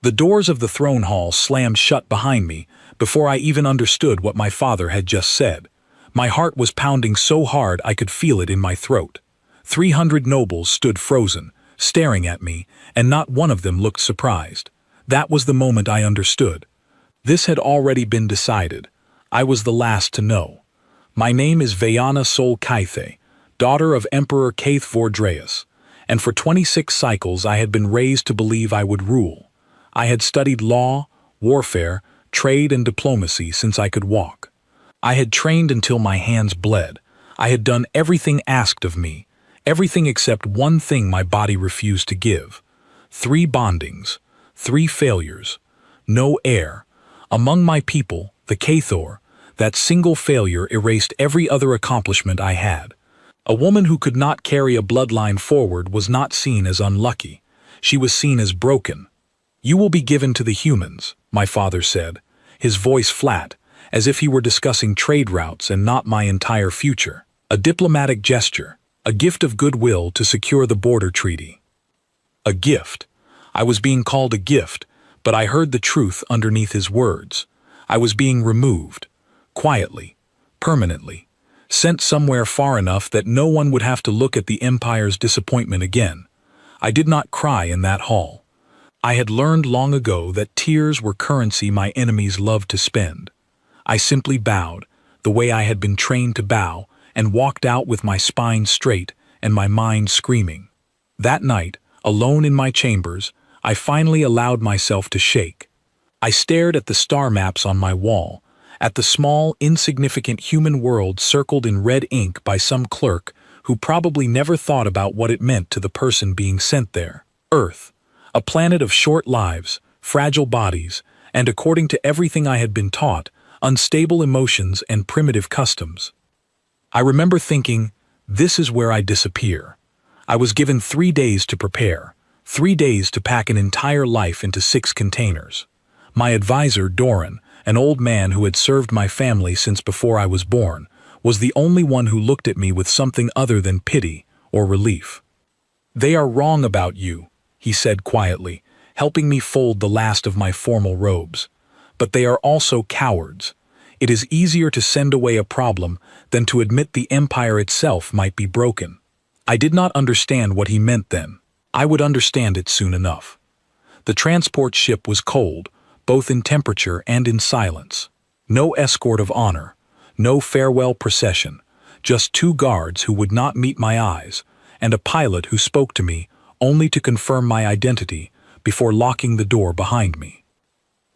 The doors of the throne hall slammed shut behind me before I even understood what my father had just said. My heart was pounding so hard I could feel it in my throat. 300 nobles stood frozen, staring at me, and not one of them looked surprised. That was the moment I understood. This had already been decided. I was the last to know. My name is Vayana Sol Kaithe, daughter of Emperor Kaith Vordreus, and for 26 cycles I had been raised to believe I would rule. I had studied law, warfare, trade, and diplomacy since I could walk. I had trained until my hands bled. I had done everything asked of me, everything except one thing my body refused to give. 3 bondings, 3 failures, no heir. Among my people, the Kaithor, that single failure erased every other accomplishment I had. A woman who could not carry a bloodline forward was not seen as unlucky. She was seen as broken. "You will be given to the humans," my father said, his voice flat, as if he were discussing trade routes and not my entire future. A diplomatic gesture, a gift of goodwill to secure the border treaty. A gift. I was being called a gift, but I heard the truth underneath his words. I was being removed, quietly, permanently, sent somewhere far enough that no one would have to look at the Empire's disappointment again. I did not cry in that hall. I had learned long ago that tears were currency my enemies loved to spend. I simply bowed, the way I had been trained to bow, and walked out with my spine straight and my mind screaming. That night, alone in my chambers, I finally allowed myself to shake. I stared at the star maps on my wall, at the small, insignificant human world circled in red ink by some clerk who probably never thought about what it meant to the person being sent there. Earth, a planet of short lives, fragile bodies, and according to everything I had been taught, unstable emotions and primitive customs. I remember thinking, this is where I disappear. I was given 3 days to prepare, 3 days to pack an entire life into 6 containers. My advisor, Doran, an old man who had served my family since before I was born, was the only one who looked at me with something other than pity or relief. "They are wrong about you," he said quietly, helping me fold the last of my formal robes. "But they are also cowards. It is easier to send away a problem than to admit the empire itself might be broken." I did not understand what he meant then. I would understand it soon enough. The transport ship was cold, both in temperature and in silence. No escort of honor, no farewell procession, just 2 guards who would not meet my eyes, and a pilot who spoke to me only to confirm my identity before locking the door behind me.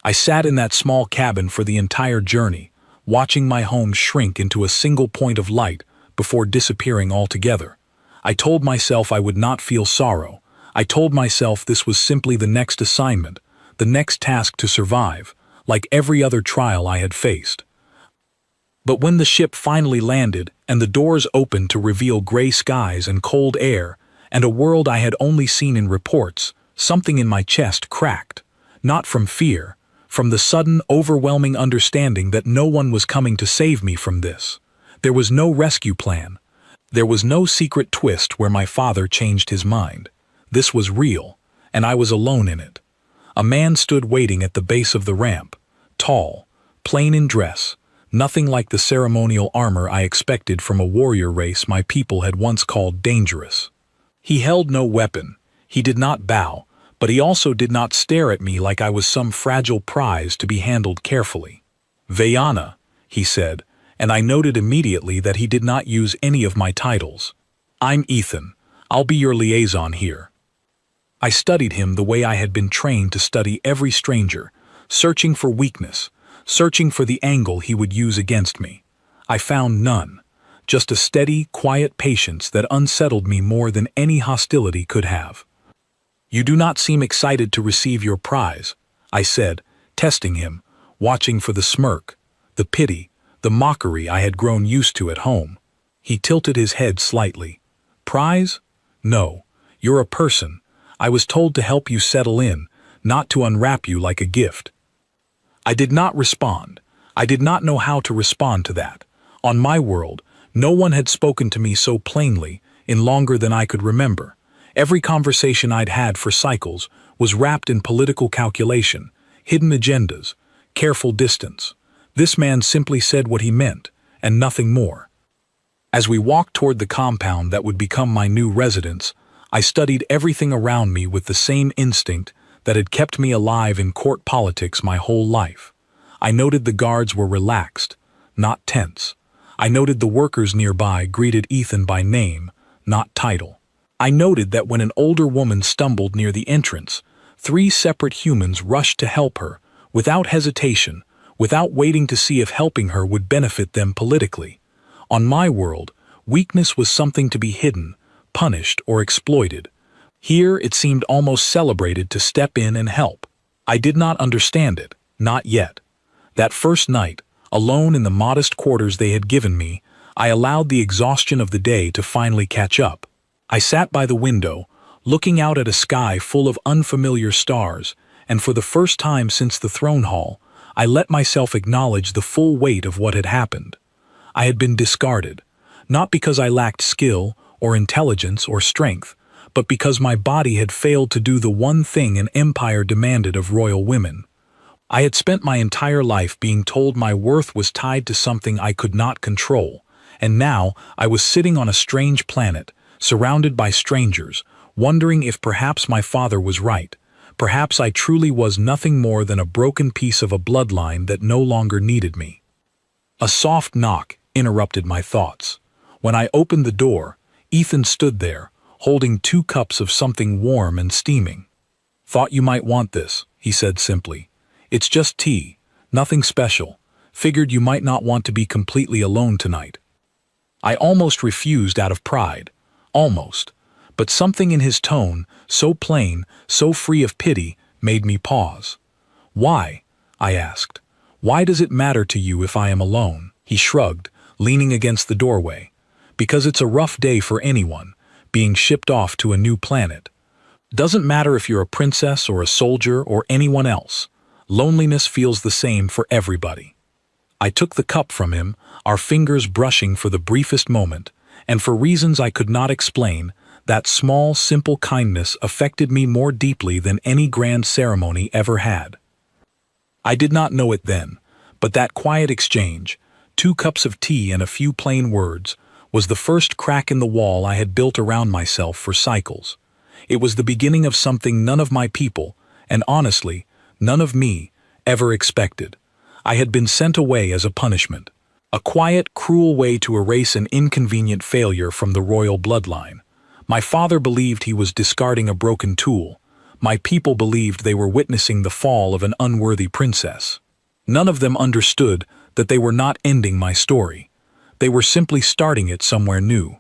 I sat in that small cabin for the entire journey, watching my home shrink into a single point of light before disappearing altogether. I told myself I would not feel sorrow. I told myself this was simply the next assignment, the next task to survive, like every other trial I had faced. But when the ship finally landed and the doors opened to reveal gray skies and cold air and a world I had only seen in reports, something in my chest cracked. Not from fear, from the sudden, overwhelming understanding that no one was coming to save me from this. There was no rescue plan. There was no secret twist where my father changed his mind. This was real, and I was alone in it. A man stood waiting at the base of the ramp, tall, plain in dress, nothing like the ceremonial armor I expected from a warrior race my people had once called dangerous. He held no weapon, he did not bow, but he also did not stare at me like I was some fragile prize to be handled carefully. "Vayana," he said, and I noted immediately that he did not use any of my titles. "I'm Ethan. I'll be your liaison here." I studied him the way I had been trained to study every stranger, searching for weakness, searching for the angle he would use against me. I found none, just a steady, quiet patience that unsettled me more than any hostility could have. "You do not seem excited to receive your prize," I said, testing him, watching for the smirk, the pity, the mockery I had grown used to at home. He tilted his head slightly. "Prize? No, you're a person. I was told to help you settle in, not to unwrap you like a gift." I did not respond. I did not know how to respond to that. On my world, no one had spoken to me so plainly in longer than I could remember. Every conversation I'd had for cycles was wrapped in political calculation, hidden agendas, careful distance. This man simply said what he meant, and nothing more. As we walked toward the compound that would become my new residence, I studied everything around me with the same instinct that had kept me alive in court politics my whole life. I noted the guards were relaxed, not tense. I noted the workers nearby greeted Ethan by name, not title. I noted that when an older woman stumbled near the entrance, 3 separate humans rushed to help her, without hesitation, without waiting to see if helping her would benefit them politically. On my world, weakness was something to be hidden, punished, or exploited. Here it seemed almost celebrated to step in and help. I did not understand it, not yet. That first night, alone in the modest quarters they had given me, I allowed the exhaustion of the day to finally catch up. I sat by the window, looking out at a sky full of unfamiliar stars, and for the first time since the throne hall, I let myself acknowledge the full weight of what had happened. I had been discarded, not because I lacked skill or intelligence or strength, but because my body had failed to do the one thing an empire demanded of royal women. I had spent my entire life being told my worth was tied to something I could not control, and now I was sitting on a strange planet, surrounded by strangers, wondering if perhaps my father was right. Perhaps I truly was nothing more than a broken piece of a bloodline that no longer needed me. A soft knock interrupted my thoughts. When I opened the door, Ethan stood there, holding 2 cups of something warm and steaming. "Thought you might want this," he said simply. "It's just tea, nothing special. Figured you might not want to be completely alone tonight." I almost refused out of pride. Almost. But something in his tone, so plain, so free of pity, made me pause. "Why?" I asked. "Why does it matter to you if I am alone?" He shrugged, leaning against the doorway. "Because it's a rough day for anyone, being shipped off to a new planet. Doesn't matter if you're a princess or a soldier or anyone else. Loneliness feels the same for everybody." I took the cup from him, our fingers brushing for the briefest moment, and for reasons I could not explain, that small, simple kindness affected me more deeply than any grand ceremony ever had. I did not know it then, but that quiet exchange, 2 cups of tea and a few plain words, was the first crack in the wall I had built around myself for cycles. It was the beginning of something none of my people, and honestly, none of me, ever expected. I had been sent away as a punishment. A quiet, cruel way to erase an inconvenient failure from the royal bloodline. My father believed he was discarding a broken tool. My people believed they were witnessing the fall of an unworthy princess. None of them understood that they were not ending my story. They were simply starting it somewhere new.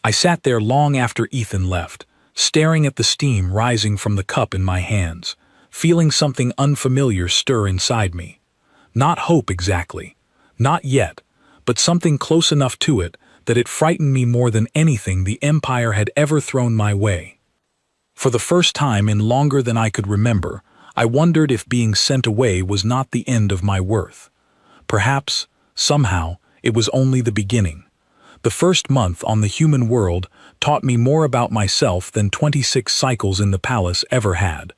I sat there long after Ethan left, staring at the steam rising from the cup in my hands, feeling something unfamiliar stir inside me. Not hope exactly. Not yet, but something close enough to it that it frightened me more than anything the Empire had ever thrown my way. For the first time in longer than I could remember, I wondered if being sent away was not the end of my worth. Perhaps, somehow, it was only the beginning. The first month on the human world taught me more about myself than 26 cycles in the palace ever had.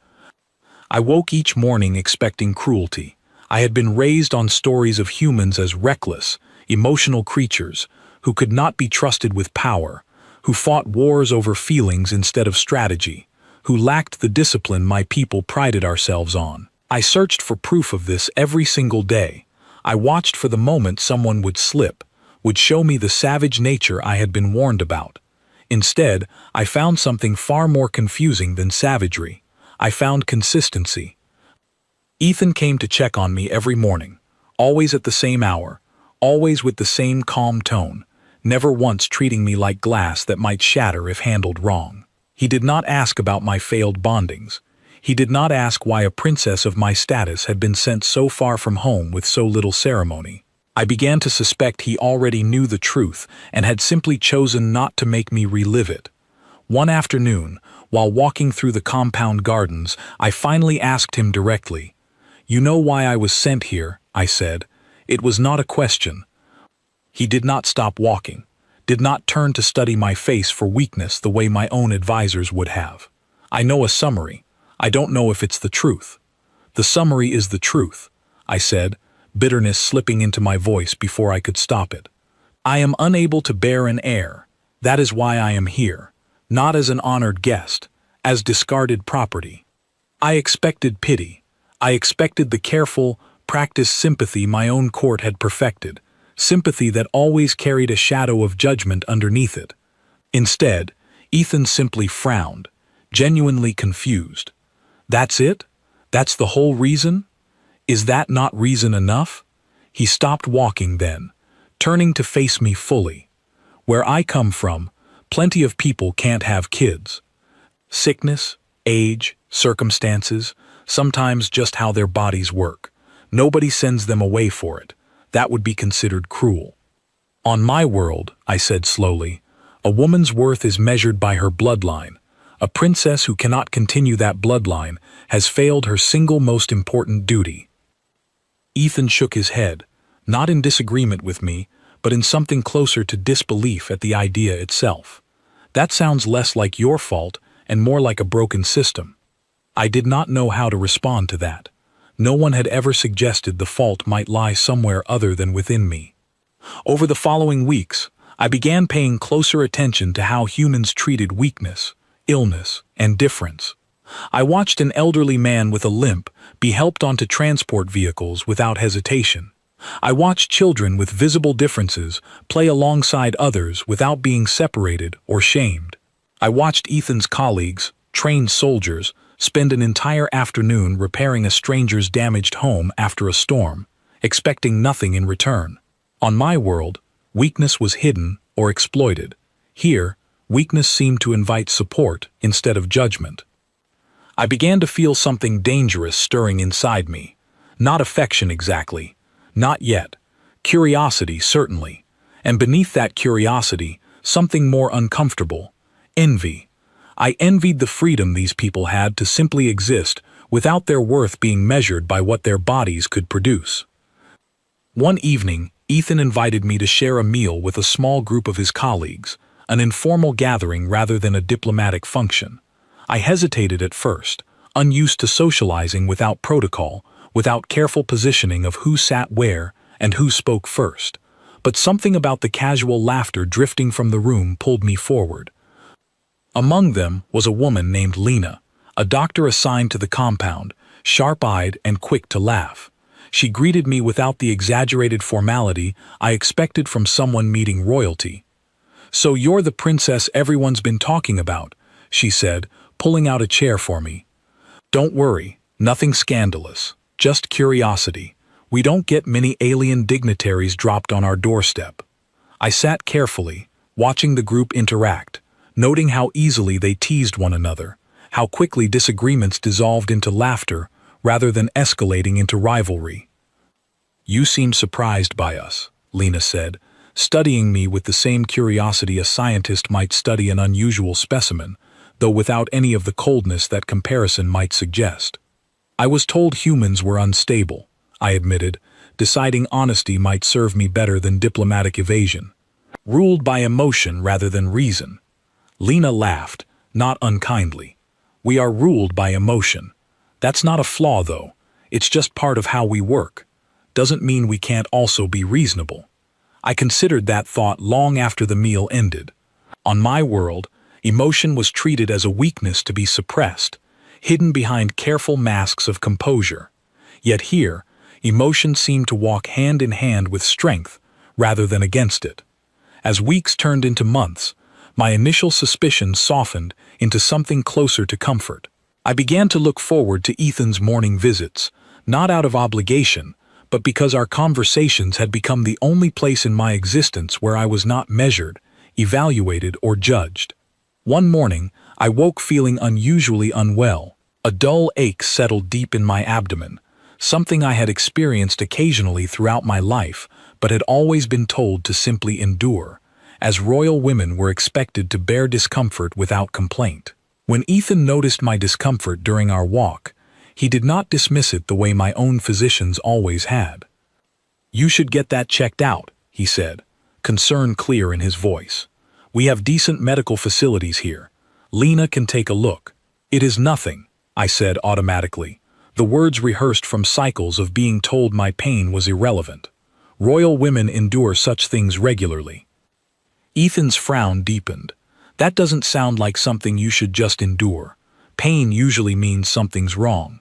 I woke each morning expecting cruelty. I had been raised on stories of humans as reckless, emotional creatures, who could not be trusted with power, who fought wars over feelings instead of strategy, who lacked the discipline my people prided ourselves on. I searched for proof of this every single day. I watched for the moment someone would slip, would show me the savage nature I had been warned about. Instead, I found something far more confusing than savagery. I found consistency. Ethan came to check on me every morning, always at the same hour, always with the same calm tone, never once treating me like glass that might shatter if handled wrong. He did not ask about my failed bondings. He did not ask why a princess of my status had been sent so far from home with so little ceremony. I began to suspect he already knew the truth and had simply chosen not to make me relive it. One afternoon, while walking through the compound gardens, I finally asked him directly. "You know why I was sent here," I said. It was not a question. He did not stop walking, did not turn to study my face for weakness the way my own advisors would have. "I know a summary. I don't know if it's the truth. The summary is the truth, I said, bitterness slipping into my voice before I could stop it. I am unable to bear an heir. That is why I am here, not as an honored guest, as discarded property. I expected pity. I expected the careful, practiced sympathy my own court had perfected, sympathy that always carried a shadow of judgment underneath it. Instead, Ethan simply frowned, genuinely confused. That's it? That's the whole reason? Is that not reason enough? He stopped walking then, turning to face me fully. Where I come from, plenty of people can't have kids. Sickness, age, circumstances, sometimes just how their bodies work. Nobody sends them away for it. That would be considered cruel. On my world, I said slowly, a woman's worth is measured by her bloodline. A princess who cannot continue that bloodline has failed her single most important duty. Ethan shook his head, not in disagreement with me, but in something closer to disbelief at the idea itself. That sounds less like your fault and more like a broken system. I did not know how to respond to that. No one had ever suggested the fault might lie somewhere other than within me. Over the following weeks, I began paying closer attention to how humans treated weakness, illness, and difference. I watched an elderly man with a limp be helped onto transport vehicles without hesitation. I watched children with visible differences play alongside others without being separated or shamed. I watched Ethan's colleagues, trained soldiers, spend an entire afternoon repairing a stranger's damaged home after a storm, expecting nothing in return. On my world, weakness was hidden or exploited. Here, weakness seemed to invite support instead of judgment. I began to feel something dangerous stirring inside me. Not affection exactly. Not yet. Curiosity, certainly. And beneath that curiosity, something more uncomfortable. Envy. I envied the freedom these people had to simply exist without their worth being measured by what their bodies could produce. One evening, Ethan invited me to share a meal with a small group of his colleagues, an informal gathering rather than a diplomatic function. I hesitated at first, unused to socializing without protocol, without careful positioning of who sat where and who spoke first. But something about the casual laughter drifting from the room pulled me forward. Among them was a woman named Lena, a doctor assigned to the compound, sharp-eyed and quick to laugh. She greeted me without the exaggerated formality I expected from someone meeting royalty. "So you're the princess everyone's been talking about," she said, pulling out a chair for me. "Don't worry, nothing scandalous, just curiosity. We don't get many alien dignitaries dropped on our doorstep." I sat carefully, watching the group interact, noting how easily they teased one another, how quickly disagreements dissolved into laughter rather than escalating into rivalry. "You seem surprised by us," Lena said, studying me with the same curiosity a scientist might study an unusual specimen, though without any of the coldness that comparison might suggest. "I was told humans were unstable," I admitted, deciding honesty might serve me better than diplomatic evasion. "Ruled by emotion rather than reason." Lena laughed, not unkindly. "We are ruled by emotion. That's not a flaw, though. It's just part of how we work. Doesn't mean we can't also be reasonable." I considered that thought long after the meal ended. On my world, emotion was treated as a weakness to be suppressed, hidden behind careful masks of composure. Yet here, emotion seemed to walk hand in hand with strength, rather than against it. As weeks turned into months, my initial suspicions softened into something closer to comfort. I began to look forward to Ethan's morning visits, not out of obligation, but because our conversations had become the only place in my existence where I was not measured, evaluated, or judged. One morning, I woke feeling unusually unwell. A dull ache settled deep in my abdomen, something I had experienced occasionally throughout my life, but had always been told to simply endure, as royal women were expected to bear discomfort without complaint. When Ethan noticed my discomfort during our walk, he did not dismiss it the way my own physicians always had. "You should get that checked out," he said, concern clear in his voice. "We have decent medical facilities here. Lena can take a look. It is nothing. I said automatically, the words rehearsed from cycles of being told my pain was irrelevant. Royal women endure such things regularly. Ethan's frown deepened. That doesn't sound like something you should just endure. Pain usually means something's wrong.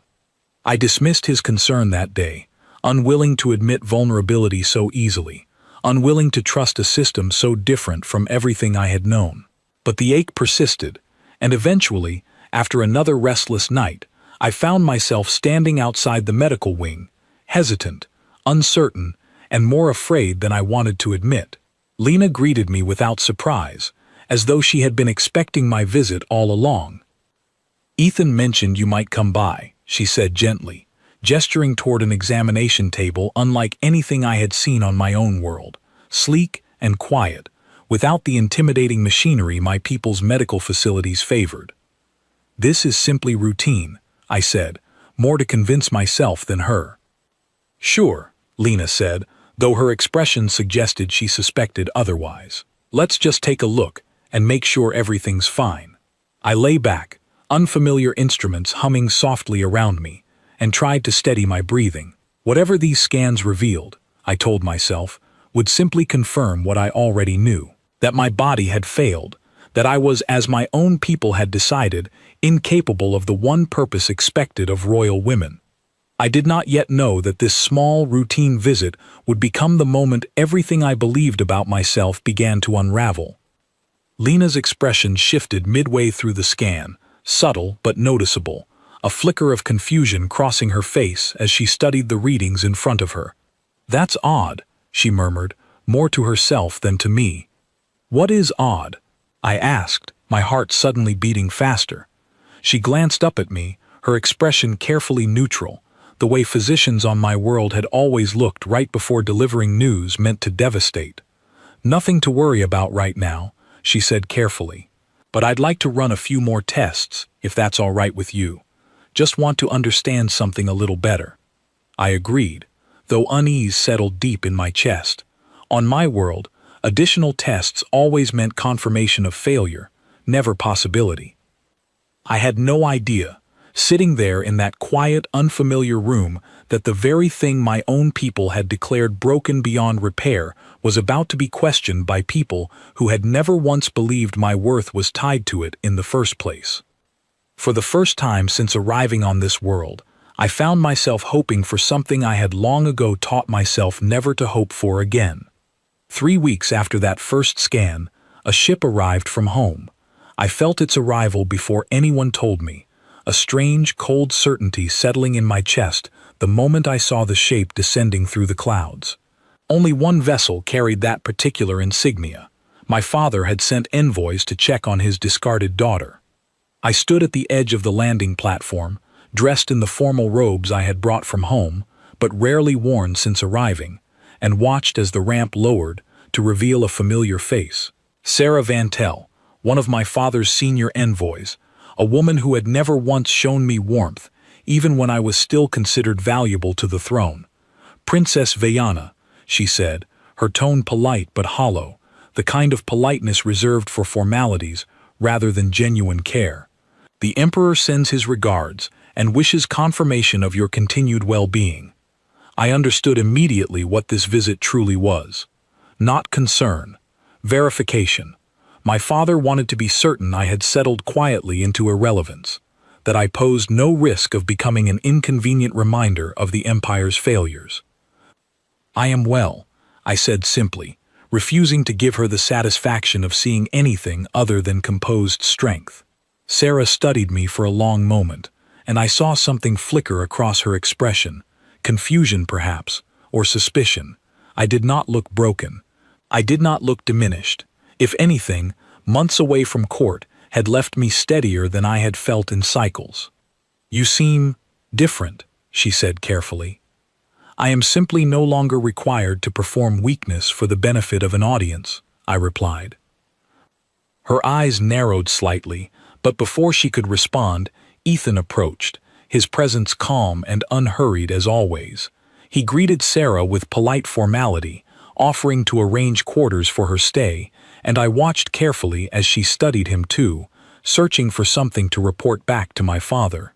I dismissed his concern that day, unwilling to admit vulnerability so easily, unwilling to trust a system so different from everything I had known. But the ache persisted, and eventually, after another restless night, I found myself standing outside the medical wing, hesitant, uncertain, and more afraid than I wanted to admit. Lena greeted me without surprise, as though she had been expecting my visit all along. "Ethan mentioned you might come by," she said gently, gesturing toward an examination table unlike anything I had seen on my own world, sleek and quiet, without the intimidating machinery my people's medical facilities favored. "This is simply routine," I said, more to convince myself than her. "Sure," Lena said, though her expression suggested she suspected otherwise. "Let's just take a look and make sure everything's fine." I lay back, unfamiliar instruments humming softly around me, and tried to steady my breathing. Whatever these scans revealed, I told myself, would simply confirm what I already knew, that my body had failed, that I was, as my own people had decided, incapable of the one purpose expected of royal women. I did not yet know that this small, routine visit would become the moment everything I believed about myself began to unravel. Lena's expression shifted midway through the scan, subtle but noticeable, a flicker of confusion crossing her face as she studied the readings in front of her. "That's odd," she murmured, more to herself than to me. "What is odd?" I asked, my heart suddenly beating faster. She glanced up at me, her expression carefully neutral, the way physicians on my world had always looked right before delivering news meant to devastate. "Nothing to worry about right now," she said carefully. "But I'd like to run a few more tests, if that's all right with you. Just want to understand something a little better." I agreed, though unease settled deep in my chest. On my world, additional tests always meant confirmation of failure, never possibility. I had no idea, sitting there in that quiet, unfamiliar room, that the very thing my own people had declared broken beyond repair was about to be questioned by people who had never once believed my worth was tied to it in the first place. For the first time since arriving on this world, I found myself hoping for something I had long ago taught myself never to hope for again. 3 weeks after that first scan, a ship arrived from home. I felt its arrival before anyone told me, a strange, cold certainty settling in my chest the moment I saw the shape descending through the clouds. Only one vessel carried that particular insignia. My father had sent envoys to check on his discarded daughter. I stood at the edge of the landing platform, dressed in the formal robes I had brought from home, but rarely worn since arriving, and watched as the ramp lowered to reveal a familiar face. Sarah Vantel, one of my father's senior envoys, a woman who had never once shown me warmth, even when I was still considered valuable to the throne. "Princess Vayana," she said, her tone polite but hollow, the kind of politeness reserved for formalities rather than genuine care. "The Emperor sends his regards and wishes confirmation of your continued well-being." I understood immediately what this visit truly was. Not concern, verification. My father wanted to be certain I had settled quietly into irrelevance, that I posed no risk of becoming an inconvenient reminder of the Empire's failures. "I am well," I said simply, refusing to give her the satisfaction of seeing anything other than composed strength. Sarah studied me for a long moment, and I saw something flicker across her expression, confusion perhaps, or suspicion. I did not look broken. I did not look diminished. If anything, months away from court had left me steadier than I had felt in cycles. "You seem different," she said carefully. "I am simply no longer required to perform weakness for the benefit of an audience," I replied. Her eyes narrowed slightly, but before she could respond, Ethan approached, his presence calm and unhurried as always. He greeted Sarah with polite formality, offering to arrange quarters for her stay, and I watched carefully as she studied him too, searching for something to report back to my father.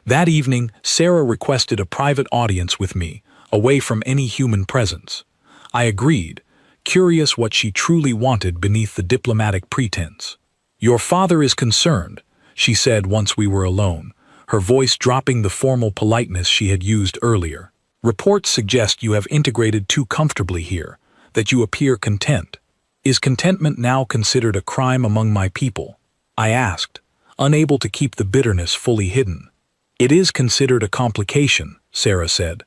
That evening, Sarah requested a private audience with me, away from any human presence. I agreed, curious what she truly wanted beneath the diplomatic pretense. "Your father is concerned," she said once we were alone, her voice dropping the formal politeness she had used earlier. "Reports suggest you have integrated too comfortably here, that you appear content. Is contentment now considered a crime among my people?" I asked, unable to keep the bitterness fully hidden. "It is considered a complication," Sarah said.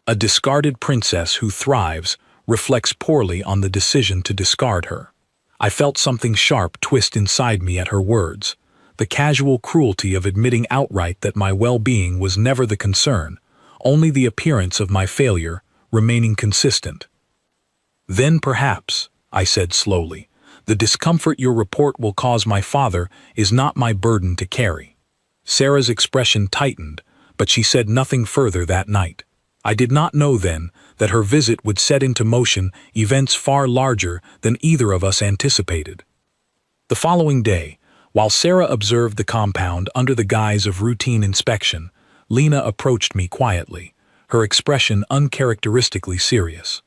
"A discarded princess who thrives reflects poorly on the decision to discard her." I felt something sharp twist inside me at her words, the casual cruelty of admitting outright that my well-being was never the concern, only the appearance of my failure remaining consistent. "Then perhaps," I said slowly, "the discomfort your report will cause my father is not my burden to carry." Sarah's expression tightened, but she said nothing further that night. I did not know then that her visit would set into motion events far larger than either of us anticipated. The following day, while Sarah observed the compound under the guise of routine inspection, Lena approached me quietly, her expression uncharacteristically serious.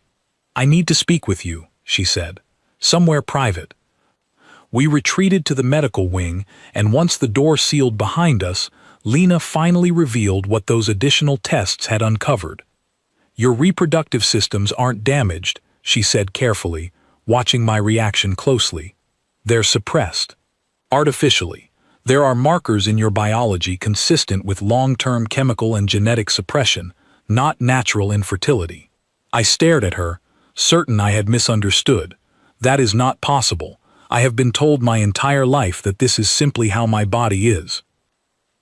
"I need to speak with you," she said. "Somewhere private." We retreated to the medical wing, and once the door sealed behind us, Lena finally revealed what those additional tests had uncovered. "Your reproductive systems aren't damaged," she said carefully, watching my reaction closely. "They're suppressed. Artificially. There are markers in your biology consistent with long-term chemical and genetic suppression, not natural infertility." I stared at her, certain I had misunderstood. "That is not possible. I have been told my entire life that this is simply how my body is."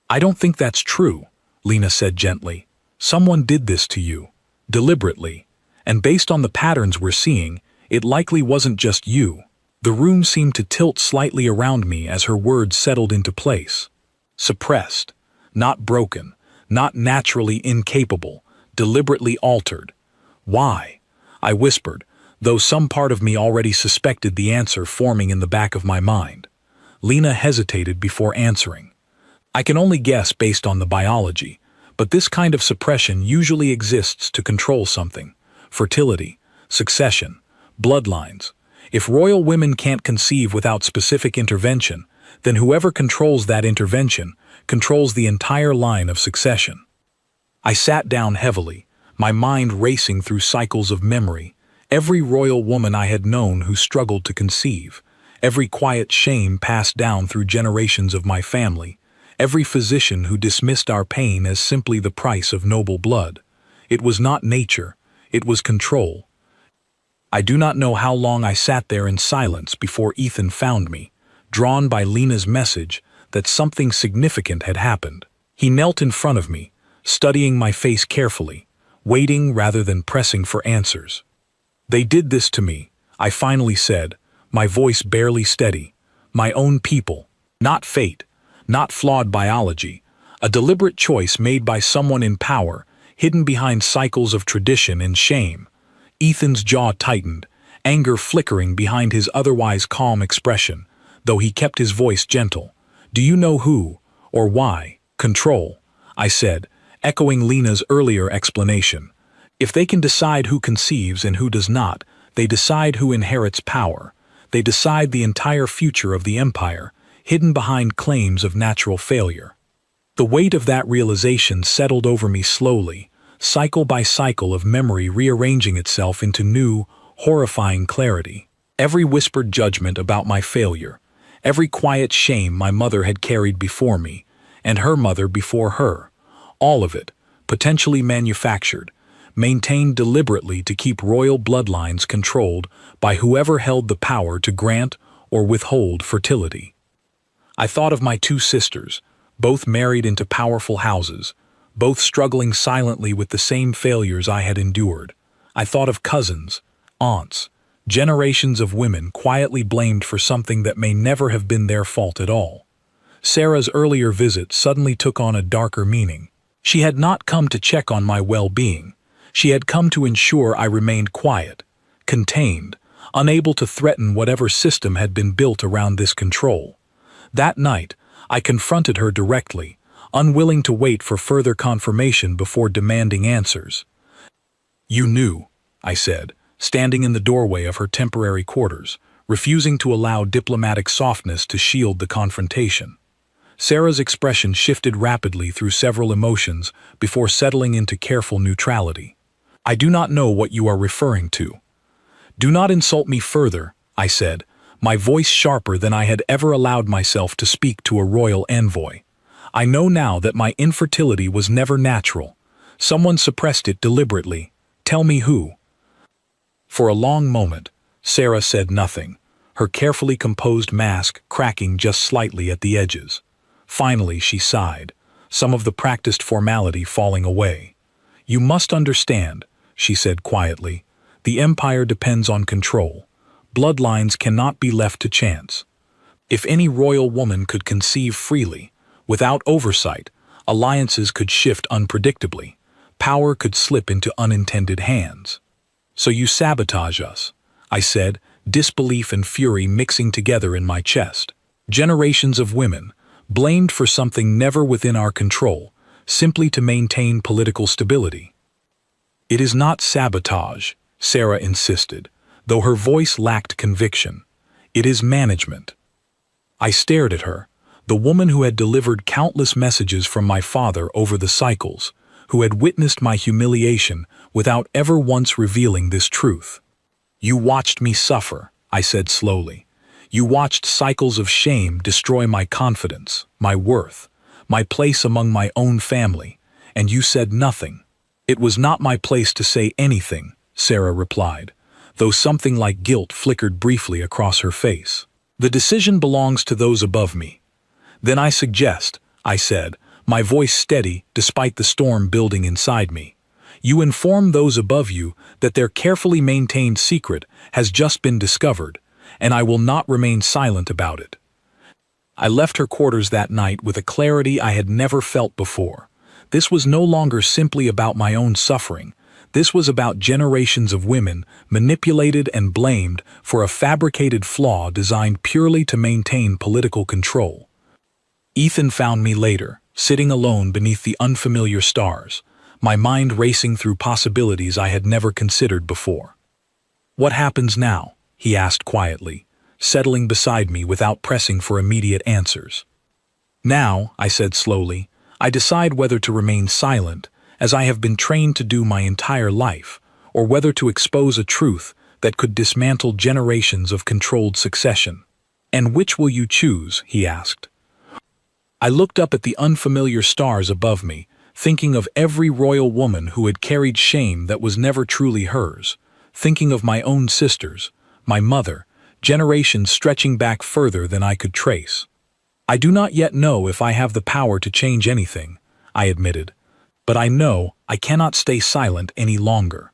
"I don't think that's true," Lena said gently. "Someone did this to you. Deliberately. And based on the patterns we're seeing, it likely wasn't just you." The room seemed to tilt slightly around me as her words settled into place. "Suppressed. Not broken. Not naturally incapable. Deliberately altered. Why?" I whispered, though some part of me already suspected the answer forming in the back of my mind. Lena hesitated before answering. "I can only guess based on the biology, but this kind of suppression usually exists to control something. Fertility, succession, bloodlines. If royal women can't conceive without specific intervention, then whoever controls that intervention controls the entire line of succession." I sat down heavily, my mind racing through cycles of memory. Every royal woman I had known who struggled to conceive, every quiet shame passed down through generations of my family, every physician who dismissed our pain as simply the price of noble blood. It was not nature, it was control. I do not know how long I sat there in silence before Ethan found me, drawn by Lena's message that something significant had happened. He knelt in front of me, studying my face carefully, waiting rather than pressing for answers. "They did this to me," I finally said, my voice barely steady. "My own people. Not fate, not flawed biology. A deliberate choice made by someone in power, hidden behind cycles of tradition and shame." Ethan's jaw tightened, anger flickering behind his otherwise calm expression, though he kept his voice gentle. "Do you know who, or why? Control," I said, echoing Lena's earlier explanation. "If they can decide who conceives and who does not, they decide who inherits power. They decide the entire future of the empire, hidden behind claims of natural failure." The weight of that realization settled over me slowly, cycle by cycle of memory rearranging itself into new, horrifying clarity. Every whispered judgment about my failure, every quiet shame my mother had carried before me, and her mother before her, all of it, potentially manufactured, maintained deliberately to keep royal bloodlines controlled by whoever held the power to grant or withhold fertility. I thought of my two sisters, both married into powerful houses, both struggling silently with the same failures I had endured. I thought of cousins, aunts, generations of women quietly blamed for something that may never have been their fault at all. Sarah's earlier visit suddenly took on a darker meaning. She had not come to check on my well-being. She had come to ensure I remained quiet, contained, unable to threaten whatever system had been built around this control. That night, I confronted her directly, unwilling to wait for further confirmation before demanding answers. "You knew," I said, standing in the doorway of her temporary quarters, refusing to allow diplomatic softness to shield the confrontation. Sarah's expression shifted rapidly through several emotions before settling into careful neutrality. "I do not know what you are referring to." "Do not insult me further," I said, my voice sharper than I had ever allowed myself to speak to a royal envoy. "I know now that my infertility was never natural. Someone suppressed it deliberately. Tell me who." For a long moment, Sarah said nothing, her carefully composed mask cracking just slightly at the edges. Finally, she sighed, some of the practiced formality falling away. "You must understand," she said quietly, "the empire depends on control. Bloodlines cannot be left to chance. If any royal woman could conceive freely, without oversight, alliances could shift unpredictably, power could slip into unintended hands. So you sabotage us," I said, disbelief and fury mixing together in my chest. "Generations of women, blamed for something never within our control, simply to maintain political stability." "It is not sabotage," Sarah insisted, though her voice lacked conviction. "It is management." I stared at her, the woman who had delivered countless messages from my father over the cycles, who had witnessed my humiliation without ever once revealing this truth. "You watched me suffer," I said slowly. "You watched cycles of shame destroy my confidence, my worth, my place among my own family, and you said nothing." "It was not my place to say anything," Sarah replied, though something like guilt flickered briefly across her face. "The decision belongs to those above me." "Then I suggest," I said, my voice steady despite the storm building inside me, "you inform those above you that their carefully maintained secret has just been discovered, and I will not remain silent about it." I left her quarters that night with a clarity I had never felt before. This was no longer simply about my own suffering. This was about generations of women manipulated and blamed for a fabricated flaw designed purely to maintain political control. Ethan found me later, sitting alone beneath the unfamiliar stars, my mind racing through possibilities I had never considered before. "What happens now?" he asked quietly, settling beside me without pressing for immediate answers. "Now," I said slowly, "I decide whether to remain silent, as I have been trained to do my entire life, or whether to expose a truth that could dismantle generations of controlled succession." "And which will you choose?" he asked. I looked up at the unfamiliar stars above me, thinking of every royal woman who had carried shame that was never truly hers, thinking of my own sisters, my mother, generations stretching back further than I could trace. "I do not yet know if I have the power to change anything," I admitted, "but I know I cannot stay silent any longer."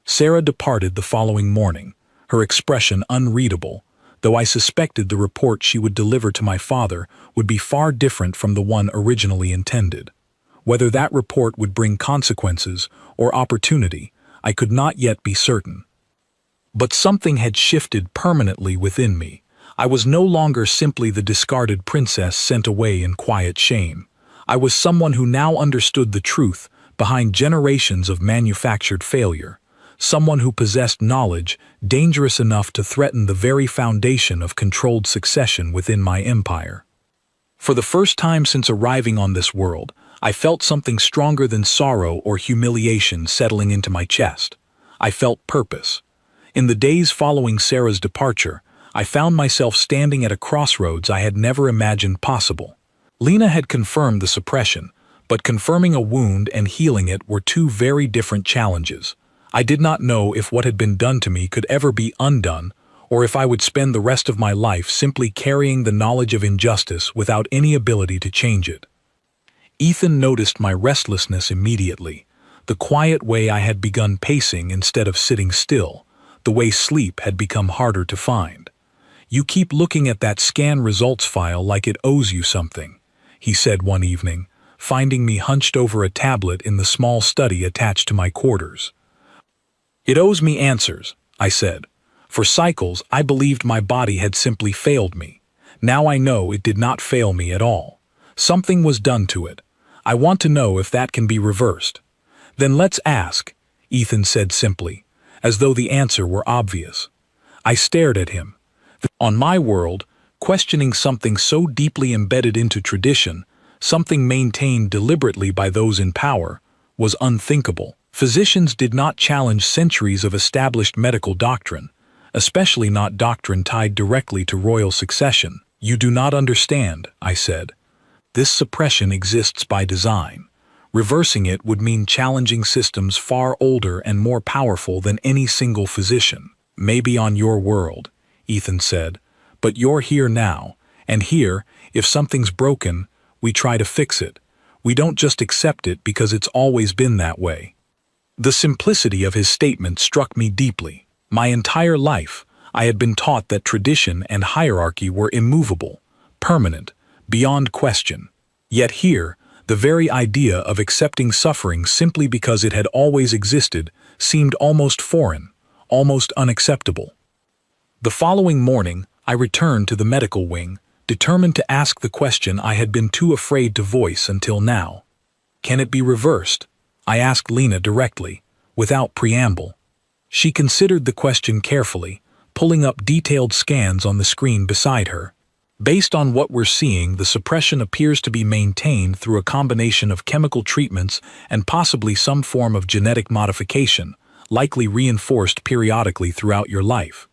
Sarah departed the following morning, her expression unreadable, though I suspected the report she would deliver to my father would be far different from the one originally intended. Whether that report would bring consequences or opportunity, I could not yet be certain. But something had shifted permanently within me. I was no longer simply the discarded princess sent away in quiet shame. I was someone who now understood the truth behind generations of manufactured failure, someone who possessed knowledge dangerous enough to threaten the very foundation of controlled succession within my empire. For the first time since arriving on this world, I felt something stronger than sorrow or humiliation settling into my chest. I felt purpose. In the days following Sarah's departure, I found myself standing at a crossroads I had never imagined possible. Lena had confirmed the suppression, but confirming a wound and healing it were two very different challenges. I did not know if what had been done to me could ever be undone, or if I would spend the rest of my life simply carrying the knowledge of injustice without any ability to change it. Ethan noticed my restlessness immediately, the quiet way I had begun pacing instead of sitting still, the way sleep had become harder to find. "You keep looking at that scan results file like it owes you something," he said one evening, finding me hunched over a tablet in the small study attached to my quarters. "It owes me answers," I said. "For cycles, I believed my body had simply failed me. Now I know it did not fail me at all. Something was done to it. I want to know if that can be reversed. Then let's ask, Ethan said simply, as though the answer were obvious. I stared at him. On my world, questioning something so deeply embedded into tradition, something maintained deliberately by those in power, was unthinkable. Physicians did not challenge centuries of established medical doctrine, especially not doctrine tied directly to royal succession. You do not understand, I said. This suppression exists by design. Reversing it would mean challenging systems far older and more powerful than any single physician. Maybe on your world, Ethan said, but you're here now, and here, if something's broken, we try to fix it. We don't just accept it because it's always been that way. The simplicity of his statement struck me deeply. My entire life, I had been taught that tradition and hierarchy were immovable, permanent, beyond question. Yet here, the very idea of accepting suffering simply because it had always existed seemed almost foreign, almost unacceptable. The following morning, I returned to the medical wing, determined to ask the question I had been too afraid to voice until now. Can it be reversed? I asked Lena directly, without preamble. She considered the question carefully, pulling up detailed scans on the screen beside her. Based on what we're seeing, the suppression appears to be maintained through a combination of chemical treatments and possibly some form of genetic modification, likely reinforced periodically throughout your life.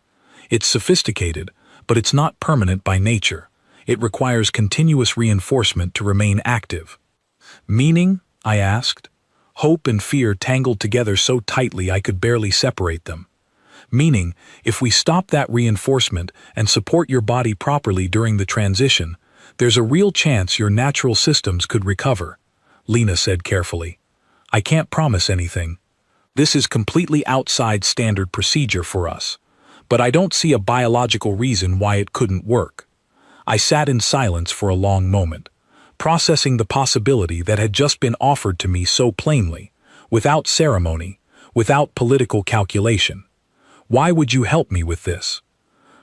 It's sophisticated, but it's not permanent by nature. It requires continuous reinforcement to remain active. Meaning? I asked. Hope and fear tangled together so tightly I could barely separate them. Meaning, if we stop that reinforcement and support your body properly during the transition, there's a real chance your natural systems could recover, Lena said carefully. I can't promise anything. This is completely outside standard procedure for us, but I don't see a biological reason why it couldn't work. I sat in silence for a long moment, processing the possibility that had just been offered to me so plainly, without ceremony, without political calculation. Why would you help me with this?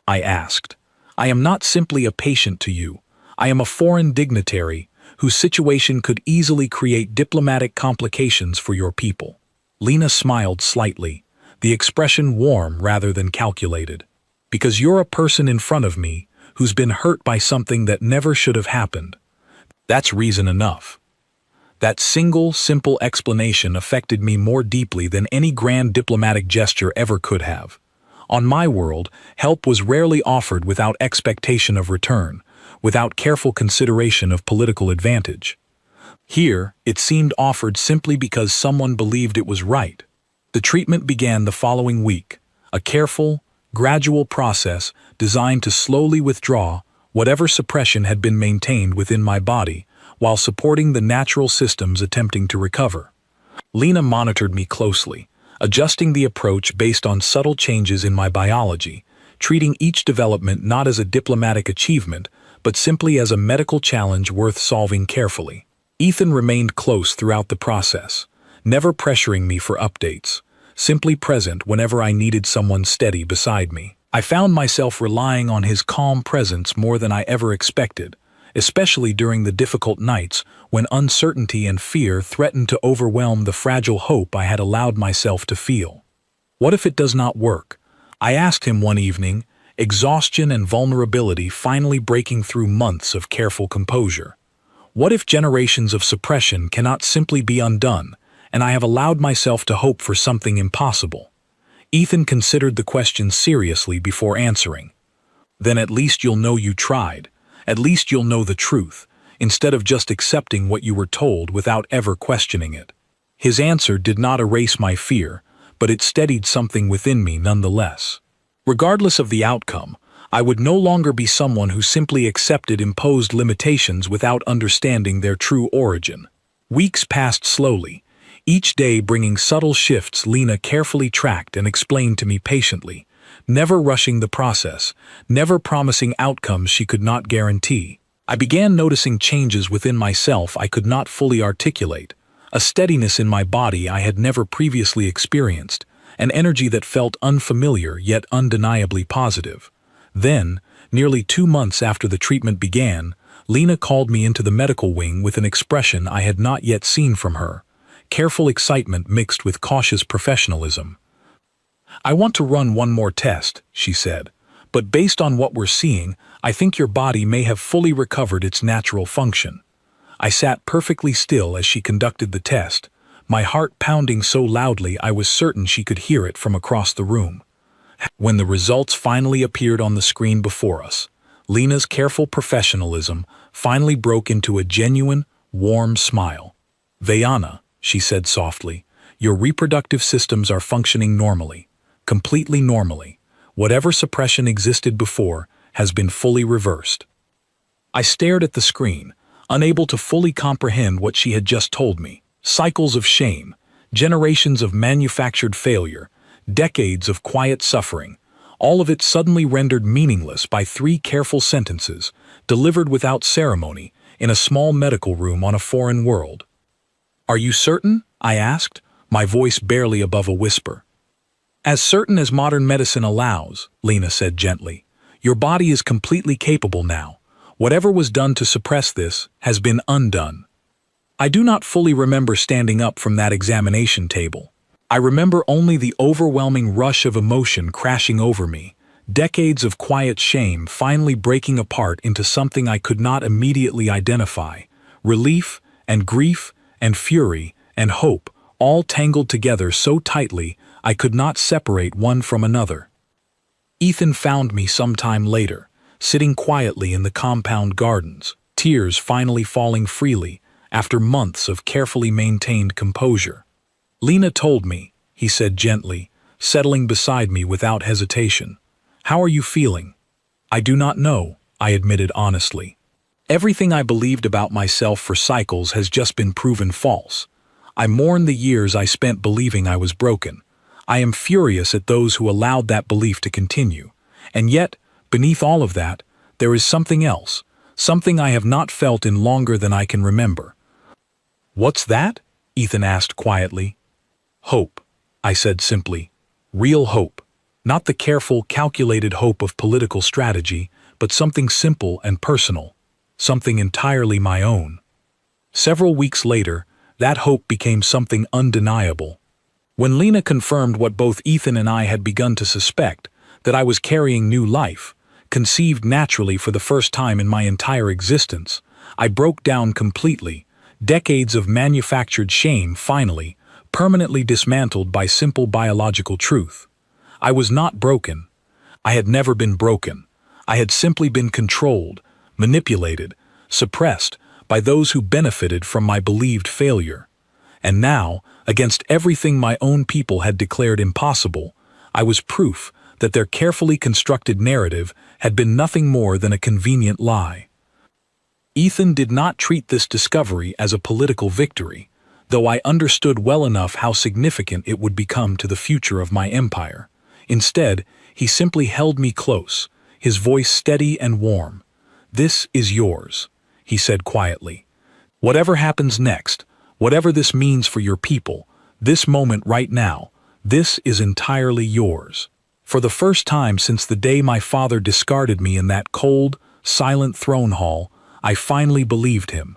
I asked. I am not simply a patient to you. I am a foreign dignitary whose situation could easily create diplomatic complications for your people. Lena smiled slightly, the expression warm rather than calculated. Because you're a person in front of me who's been hurt by something that never should have happened. That's reason enough. That single, simple explanation affected me more deeply than any grand diplomatic gesture ever could have. On my world, help was rarely offered without expectation of return, without careful consideration of political advantage. Here, it seemed offered simply because someone believed it was right. The treatment began the following week, a careful, gradual process designed to slowly withdraw whatever suppression had been maintained within my body, while supporting the natural systems attempting to recover. Lena monitored me closely, adjusting the approach based on subtle changes in my biology, treating each development not as a diplomatic achievement, but simply as a medical challenge worth solving carefully. Ethan remained close throughout the process, never pressuring me for updates, simply present whenever I needed someone steady beside me. I found myself relying on his calm presence more than I ever expected, especially during the difficult nights when uncertainty and fear threatened to overwhelm the fragile hope I had allowed myself to feel. What if it does not work? I asked him one evening, exhaustion and vulnerability finally breaking through months of careful composure. What if generations of suppression cannot simply be undone, and I have allowed myself to hope for something impossible? Ethan considered the question seriously before answering. Then at least you'll know you tried. At least you'll know the truth, instead of just accepting what you were told without ever questioning it. His answer did not erase my fear, but it steadied something within me nonetheless. Regardless of the outcome, I would no longer be someone who simply accepted imposed limitations without understanding their true origin. Weeks passed slowly, each day bringing subtle shifts Lena carefully tracked and explained to me patiently, never rushing the process, never promising outcomes she could not guarantee. I began noticing changes within myself I could not fully articulate, a steadiness in my body I had never previously experienced, an energy that felt unfamiliar yet undeniably positive. Then, nearly 2 months after the treatment began, Lena called me into the medical wing with an expression I had not yet seen from her, careful excitement mixed with cautious professionalism. "I want to run one more test," she said, "but based on what we're seeing, I think your body may have fully recovered its natural function." I sat perfectly still as she conducted the test, my heart pounding so loudly I was certain she could hear it from across the room. When the results finally appeared on the screen before us, Lena's careful professionalism finally broke into a genuine, warm smile. "Vayana," she said softly, "your reproductive systems are functioning normally, completely normally. Whatever suppression existed before has been fully reversed." I stared at the screen, unable to fully comprehend what she had just told me. Cycles of shame, generations of manufactured failure, decades of quiet suffering, all of it suddenly rendered meaningless by 3 careful sentences, delivered without ceremony, in a small medical room on a foreign world. "Are you certain?" I asked, my voice barely above a whisper. "As certain as modern medicine allows," Lena said gently. "Your body is completely capable now. Whatever was done to suppress this has been undone." I do not fully remember standing up from that examination table. I remember only the overwhelming rush of emotion crashing over me, decades of quiet shame finally breaking apart into something I could not immediately identify, relief and grief and fury and hope, all tangled together so tightly I could not separate one from another. Ethan found me some time later, sitting quietly in the compound gardens, tears finally falling freely after months of carefully maintained composure. "Lena told me," he said gently, settling beside me without hesitation. "How are you feeling?" "I do not know," I admitted honestly. "Everything I believed about myself for cycles has just been proven false. I mourn the years I spent believing I was broken. I am furious at those who allowed that belief to continue. And yet, beneath all of that, there is something else, something I have not felt in longer than I can remember." "What's that?" Ethan asked quietly. "Hope," I said simply. "Real hope. Not the careful, calculated hope of political strategy, but something simple and personal. Something entirely my own." Several weeks later, that hope became something undeniable. When Lena confirmed what both Ethan and I had begun to suspect, that I was carrying new life, conceived naturally for the first time in my entire existence, I broke down completely. Decades of manufactured shame finally, permanently dismantled by simple biological truth. I was not broken. I had never been broken. I had simply been controlled, manipulated, suppressed by those who benefited from my believed failure. And now, against everything my own people had declared impossible, I was proof that their carefully constructed narrative had been nothing more than a convenient lie. Ethan did not treat this discovery as a political victory, though I understood well enough how significant it would become to the future of my empire. Instead, he simply held me close, his voice steady and warm. "This is yours," he said quietly. "Whatever happens next, whatever this means for your people, this moment right now, this is entirely yours." For the first time since the day my father discarded me in that cold, silent throne hall, I finally believed him.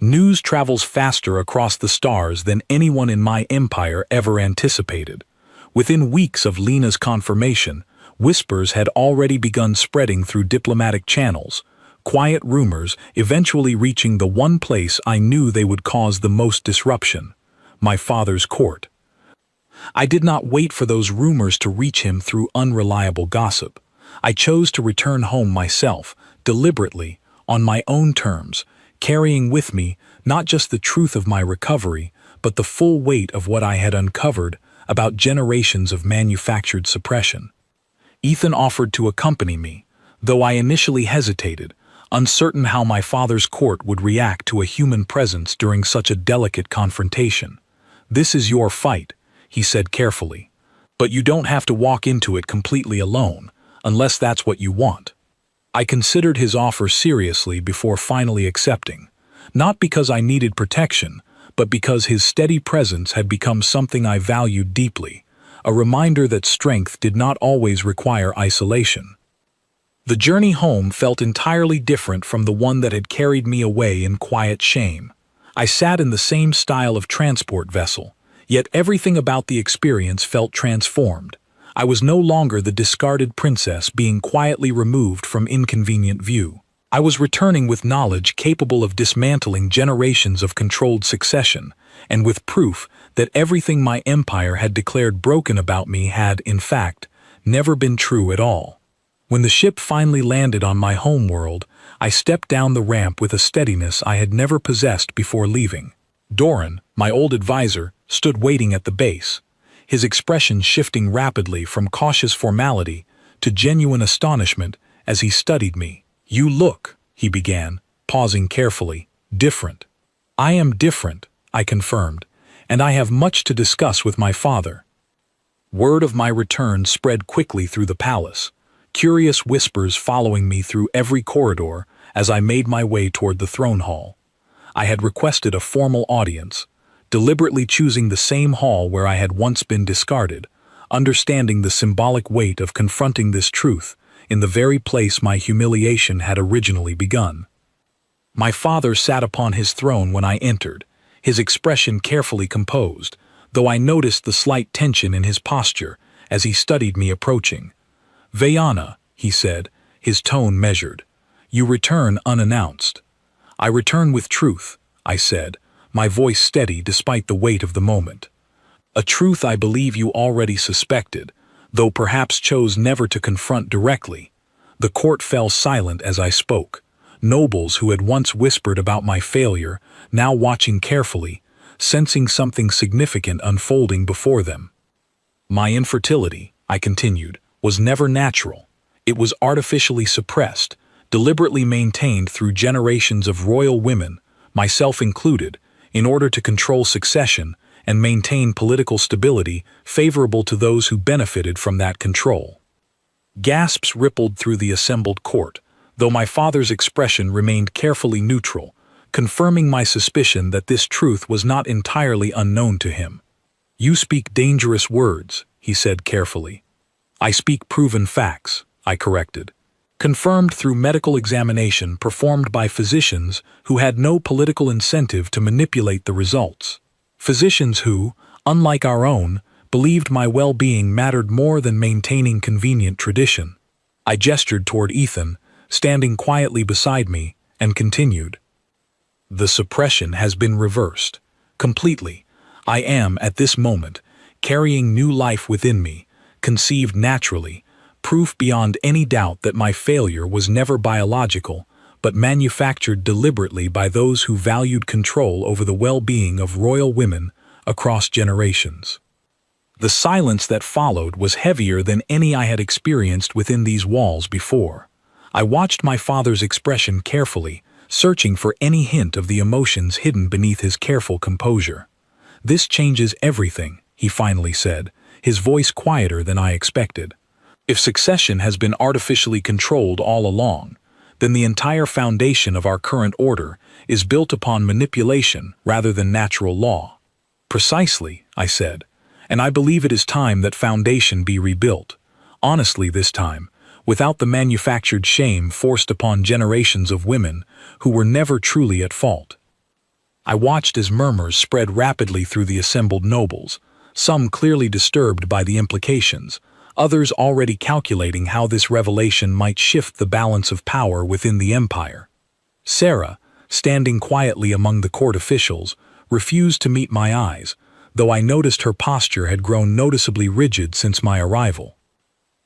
News travels faster across the stars than anyone in my empire ever anticipated. Within weeks of Lena's confirmation, whispers had already begun spreading through diplomatic channels, quiet rumors eventually reaching the one place I knew they would cause the most disruption: my father's court. I did not wait for those rumors to reach him through unreliable gossip. I chose to return home myself, deliberately, on my own terms, carrying with me not just the truth of my recovery, but the full weight of what I had uncovered about generations of manufactured suppression. Ethan offered to accompany me, though I initially hesitated, uncertain how my father's court would react to a human presence during such a delicate confrontation. "This is your fight," he said carefully, "but you don't have to walk into it completely alone, unless that's what you want." I considered his offer seriously before finally accepting, not because I needed protection, but because his steady presence had become something I valued deeply, a reminder that strength did not always require isolation. The journey home felt entirely different from the one that had carried me away in quiet shame. I sat in the same style of transport vessel, yet everything about the experience felt transformed. I was no longer the discarded princess being quietly removed from inconvenient view. I was returning with knowledge capable of dismantling generations of controlled succession, and with proof that everything my empire had declared broken about me had, in fact, never been true at all. When the ship finally landed on my home world, I stepped down the ramp with a steadiness I had never possessed before leaving. Doran, my old advisor, stood waiting at the base, his expression shifting rapidly from cautious formality to genuine astonishment as he studied me. "You look," he began, pausing carefully, "different." "I am different," I confirmed, "and I have much to discuss with my father." Word of my return spread quickly through the palace, curious whispers following me through every corridor as I made my way toward the throne hall. I had requested a formal audience, deliberately choosing the same hall where I had once been discarded, understanding the symbolic weight of confronting this truth in the very place my humiliation had originally begun. My father sat upon his throne when I entered, his expression carefully composed, though I noticed the slight tension in his posture as he studied me approaching. "Vayana," he said, his tone measured. "You return unannounced." "I return with truth," I said, my voice steady despite the weight of the moment. "A truth I believe you already suspected, though perhaps chose never to confront directly." The court fell silent as I spoke, nobles who had once whispered about my failure, now watching carefully, sensing something significant unfolding before them. "My infertility," I continued, "was never natural. It was artificially suppressed, deliberately maintained through generations of royal women, myself included, in order to control succession and maintain political stability favorable to those who benefited from that control." Gasps rippled through the assembled court, though my father's expression remained carefully neutral, confirming my suspicion that this truth was not entirely unknown to him. "You speak dangerous words," he said carefully. "I speak proven facts," I corrected, confirmed through medical examination performed by physicians who had no political incentive to manipulate the results. Physicians who, unlike our own, believed my well-being mattered more than maintaining convenient tradition. I gestured toward Ethan, standing quietly beside me, and continued. "The suppression has been reversed. Completely. I am, at this moment, carrying new life within me, conceived naturally, proof beyond any doubt that my failure was never biological, but manufactured deliberately by those who valued control over the well-being of royal women across generations." The silence that followed was heavier than any I had experienced within these walls before. I watched my father's expression carefully, searching for any hint of the emotions hidden beneath his careful composure. "This changes everything," he finally said, his voice quieter than I expected. "If succession has been artificially controlled all along, then the entire foundation of our current order is built upon manipulation rather than natural law." "Precisely," I said, "and I believe it is time that foundation be rebuilt. Honestly this time, without the manufactured shame forced upon generations of women who were never truly at fault." I watched as murmurs spread rapidly through the assembled nobles, some clearly disturbed by the implications, others already calculating how this revelation might shift the balance of power within the empire. Sarah, standing quietly among the court officials, refused to meet my eyes, though I noticed her posture had grown noticeably rigid since my arrival.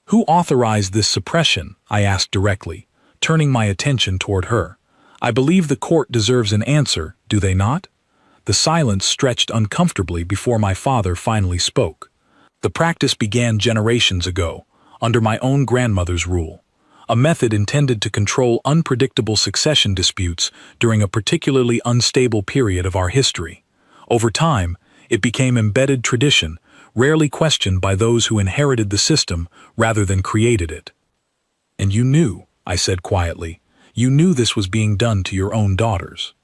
"Who authorized this suppression?" I asked directly, turning my attention toward her. "I believe the court deserves an answer, do they not?" The silence stretched uncomfortably before my father finally spoke. "The practice began generations ago, under my own grandmother's rule, a method intended to control unpredictable succession disputes during a particularly unstable period of our history. Over time, it became embedded tradition, rarely questioned by those who inherited the system rather than created it." "And you knew," I said quietly, "you knew this was being done to your own daughters."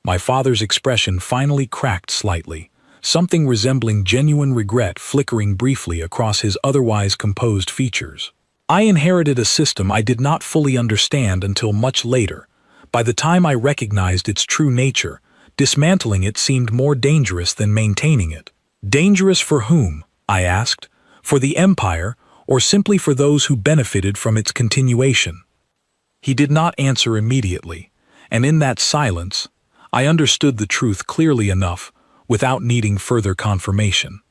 My father's expression finally cracked slightly, something resembling genuine regret flickering briefly across his otherwise composed features. I inherited a system I did not fully understand until much later. By the time I recognized its true nature, dismantling it seemed more dangerous than maintaining it. Dangerous for whom? I asked. For the empire, or simply for those who benefited from its continuation? He did not answer immediately, and in that silence, I understood the truth clearly enough without needing further confirmation.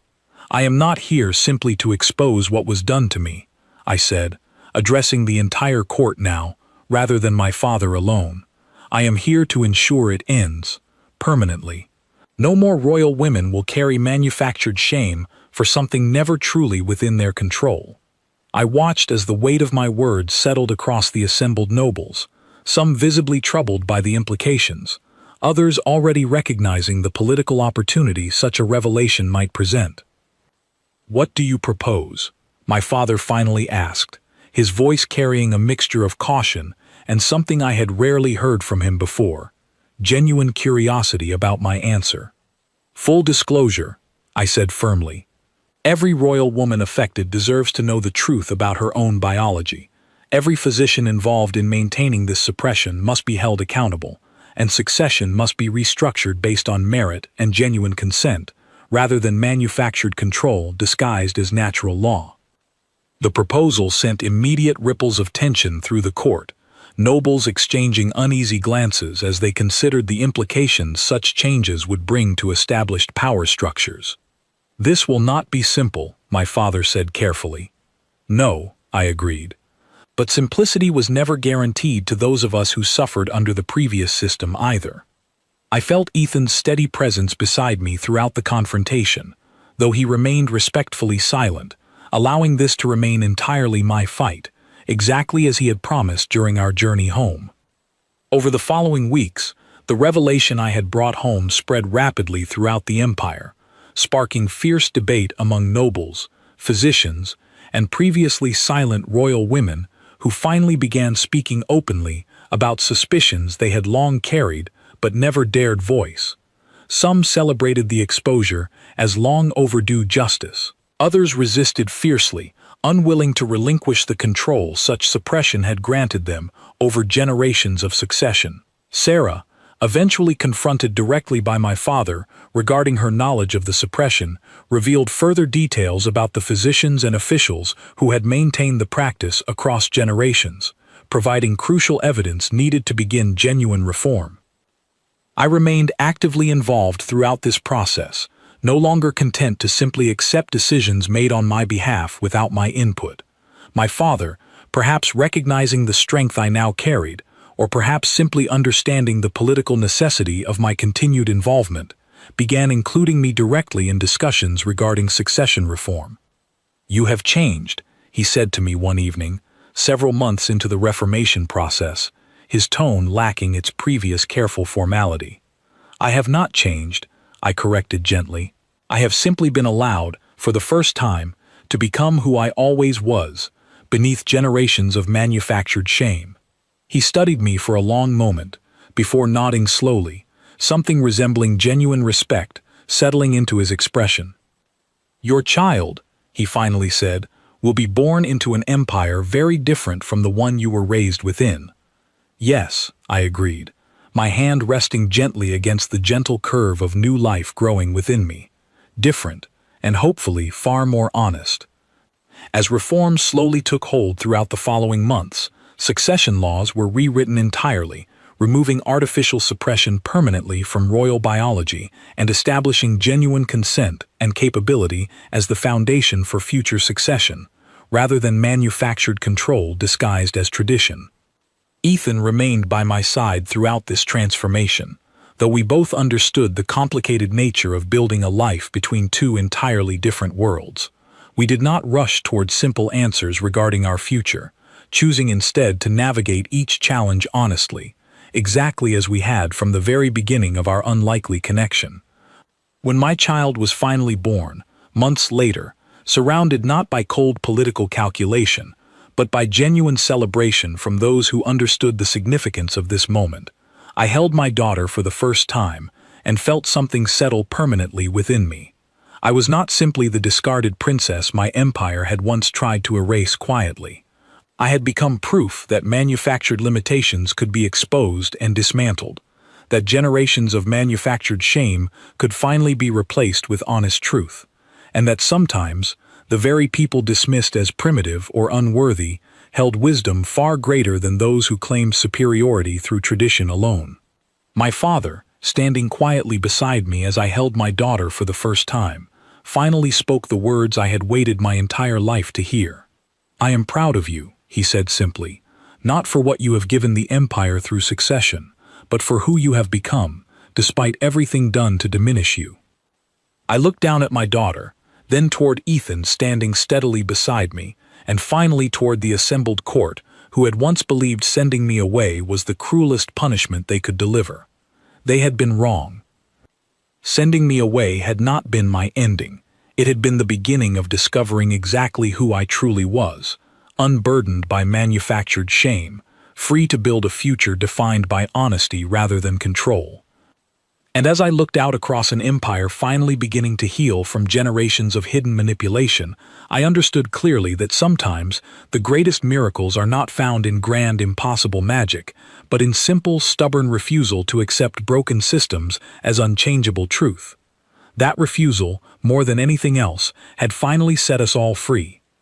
I am not here simply to expose what was done to me, I said, addressing the entire court now, rather than my father alone. I am here to ensure it ends, permanently. No more royal women will carry manufactured shame for something never truly within their control. I watched as the weight of my words settled across the assembled nobles, some visibly troubled by the implications, others already recognizing the political opportunity such a revelation might present. "What do you propose?" my father finally asked, his voice carrying a mixture of caution and something I had rarely heard from him before, genuine curiosity about my answer. "Full disclosure," I said firmly. "Every royal woman affected deserves to know the truth about her own biology. Every physician involved in maintaining this suppression must be held accountable, and succession must be restructured based on merit and genuine consent, rather than manufactured control disguised as natural law." The proposal sent immediate ripples of tension through the court, nobles exchanging uneasy glances as they considered the implications such changes would bring to established power structures. "This will not be simple," my father said carefully. "No," I agreed. But simplicity was never guaranteed to those of us who suffered under the previous system either. I felt Ethan's steady presence beside me throughout the confrontation, though he remained respectfully silent, allowing this to remain entirely my fight, exactly as he had promised during our journey home. Over the following weeks, the revelation I had brought home spread rapidly throughout the empire, sparking fierce debate among nobles, physicians, and previously silent royal women who finally began speaking openly about suspicions they had long carried but never dared voice. Some celebrated the exposure as long overdue justice. Others resisted fiercely, unwilling to relinquish the control such suppression had granted them over generations of succession. Sarah, eventually confronted directly by my father regarding her knowledge of the suppression, revealed further details about the physicians and officials who had maintained the practice across generations, providing crucial evidence needed to begin genuine reform. I remained actively involved throughout this process, no longer content to simply accept decisions made on my behalf without my input. My father, perhaps recognizing the strength I now carried, or perhaps simply understanding the political necessity of my continued involvement, began including me directly in discussions regarding succession reform. "You have changed," he said to me one evening, several months into the Reformation process, his tone lacking its previous careful formality. "I have not changed," I corrected gently. "I have simply been allowed, for the first time, to become who I always was, beneath generations of manufactured shame." He studied me for a long moment, before nodding slowly, something resembling genuine respect settling into his expression. "Your child," he finally said, "will be born into an empire very different from the one you were raised within." "Yes," I agreed, my hand resting gently against the gentle curve of new life growing within me. Different, and hopefully far more honest. As reforms slowly took hold throughout the following months, succession laws were rewritten entirely, removing artificial suppression permanently from royal biology and establishing genuine consent and capability as the foundation for future succession, rather than manufactured control disguised as tradition. Ethan remained by my side throughout this transformation, though we both understood the complicated nature of building a life between two entirely different worlds. We did not rush toward simple answers regarding our future, choosing instead to navigate each challenge honestly, exactly as we had from the very beginning of our unlikely connection. When my child was finally born, months later, surrounded not by cold political calculation, but by genuine celebration from those who understood the significance of this moment, I held my daughter for the first time and felt something settle permanently within me. I was not simply the discarded princess my empire had once tried to erase quietly. I had become proof that manufactured limitations could be exposed and dismantled, that generations of manufactured shame could finally be replaced with honest truth, and that sometimes the very people dismissed as primitive or unworthy held wisdom far greater than those who claimed superiority through tradition alone. My father, standing quietly beside me as I held my daughter for the first time, finally spoke the words I had waited my entire life to hear. "I am proud of you," he said simply, "not for what you have given the empire through succession, but for who you have become, despite everything done to diminish you." I looked down at my daughter, then toward Ethan standing steadily beside me, and finally toward the assembled court, who had once believed sending me away was the cruelest punishment they could deliver. They had been wrong. Sending me away had not been my ending. It had been the beginning of discovering exactly who I truly was, unburdened by manufactured shame, free to build a future defined by honesty rather than control. And as I looked out across an empire finally beginning to heal from generations of hidden manipulation, I understood clearly that sometimes the greatest miracles are not found in grand, impossible magic, but in simple, stubborn refusal to accept broken systems as unchangeable truth. That refusal, more than anything else, had finally set us all free,